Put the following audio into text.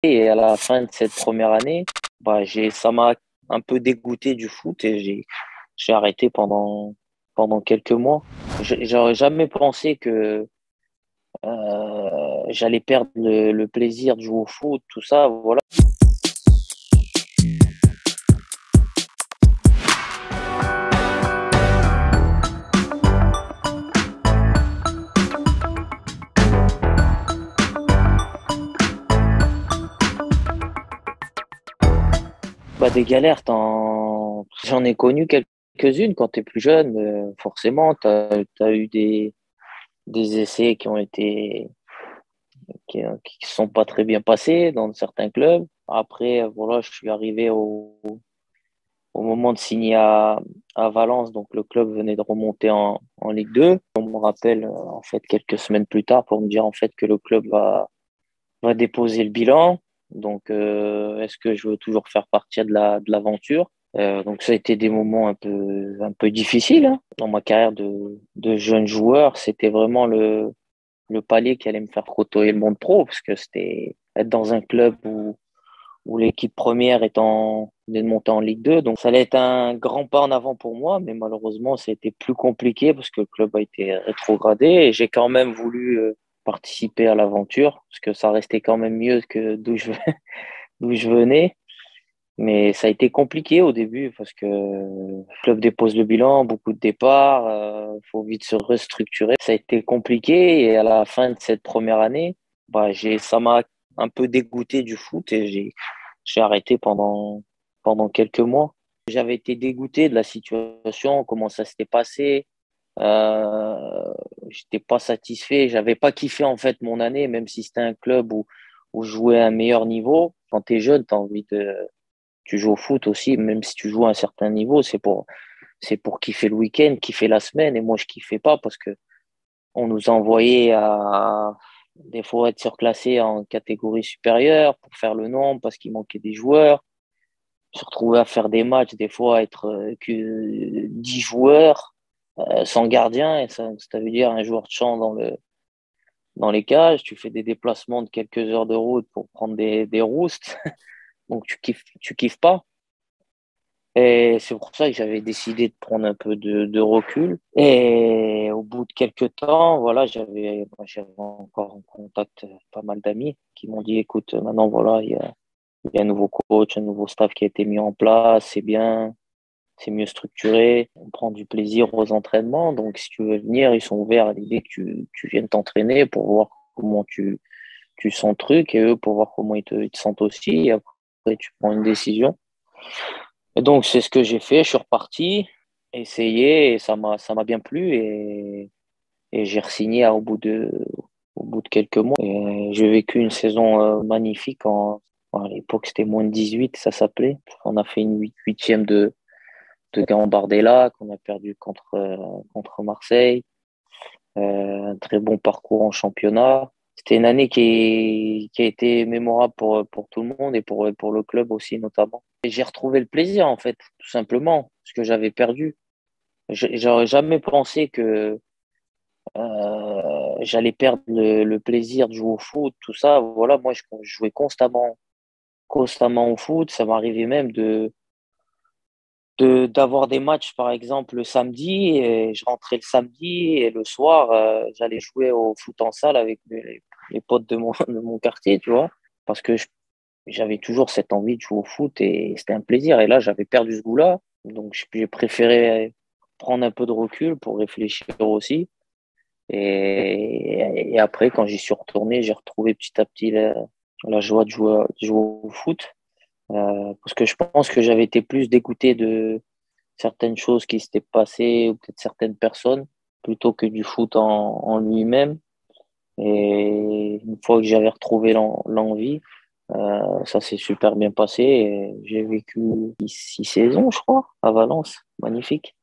Et à la fin de cette première année, ça m'a un peu dégoûté du foot et j'ai arrêté pendant quelques mois. J'aurais jamais pensé que j'allais perdre le plaisir de jouer au foot, tout ça. Voilà. Des galères, j'en ai connu quelques-unes quand tu es plus jeune. Forcément, tu as eu des essais qui sont pas très bien passés dans certains clubs. Après, voilà, je suis arrivé au moment de signer à Valence, donc le club venait de remonter en Ligue 2. On me rappelle en fait quelques semaines plus tard pour me dire en fait que le club va déposer le bilan. Donc, est-ce que je veux toujours faire partie de l'aventure? Donc, ça a été des moments un peu difficiles, hein. Dans ma carrière de jeune joueur. C'était vraiment le palier qui allait me faire côtoyer le monde pro, parce que c'était être dans un club où l'équipe première venait de monter en Ligue 2. Donc, ça allait être un grand pas en avant pour moi, mais malheureusement, ça a été plus compliqué parce que le club a été rétrogradé et j'ai quand même voulu participer à l'aventure parce que ça restait quand même mieux que d'où je venais. Mais ça a été compliqué au début parce que le club dépose le bilan, beaucoup de départs, faut vite se restructurer. Ça a été compliqué et à la fin de cette première année, ça m'a un peu dégoûté du foot et j'ai arrêté pendant quelques mois. J'avais été dégoûté de la situation, comment ça s'était passé. J'étais pas satisfait, j'avais pas kiffé en fait mon année, même si c'était un club où je jouais à un meilleur niveau. Quand tu es jeune, tu joues au foot aussi, même si tu joues à un certain niveau, c'est pour kiffer le week-end, kiffer la semaine. Et moi, je kiffais pas parce que on nous envoyait à des fois être surclassé en catégorie supérieure pour faire le nombre parce qu'il manquait des joueurs. Se retrouver à faire des matchs, des fois être que 10 joueurs sans gardien, et ça veut dire un joueur de champ dans les cages. Tu fais des déplacements de quelques heures de route pour prendre des roustes, donc tu kiffes pas. Et c'est pour ça que j'avais décidé de prendre un peu de recul. Et au bout de quelques temps, voilà, j'avais encore en contact pas mal d'amis qui m'ont dit, écoute, maintenant, voilà, il y a un nouveau coach, un nouveau staff qui a été mis en place, c'est bien, c'est mieux structuré, on prend du plaisir aux entraînements. Donc, si tu veux venir, ils sont ouverts à l'idée que tu viennes t'entraîner pour voir comment tu sens le truc et eux pour voir comment ils te sentent aussi. Et après, tu prends une décision. Et donc, c'est ce que j'ai fait. Je suis reparti, essayé, et ça m'a bien plu. Et j'ai re-signé au bout de quelques mois. Et j'ai vécu une saison magnifique. À l'époque, c'était moins de 18, ça s'appelait. On a fait une huitième de Gambardella qu'on a perdu contre Marseille. Un très bon parcours en championnat. C'était une année qui a été mémorable pour tout le monde et pour le club aussi notamment. Et j'ai retrouvé le plaisir en fait, tout simplement, ce que j'avais perdu. J'aurais jamais pensé que j'allais perdre le plaisir de jouer au foot, tout ça. Voilà, moi je jouais constamment au foot. Ça m'arrivait même d'avoir des matchs, par exemple, le samedi, et je rentrais le samedi, et le soir, j'allais jouer au foot en salle avec les potes de mon quartier, tu vois, parce que j'avais toujours cette envie de jouer au foot, et c'était un plaisir. Et là, j'avais perdu ce goût-là, donc j'ai préféré prendre un peu de recul pour réfléchir aussi. Et après, quand j'y suis retourné, j'ai retrouvé petit à petit la joie de jouer au foot, parce que je pense que j'avais été plus dégoûté de certaines choses qui s'étaient passées ou peut-être certaines personnes plutôt que du foot en lui-même. Et une fois que j'avais retrouvé l'envie, ça s'est super bien passé et j'ai vécu 6 saisons, je crois, à Valence. Magnifique.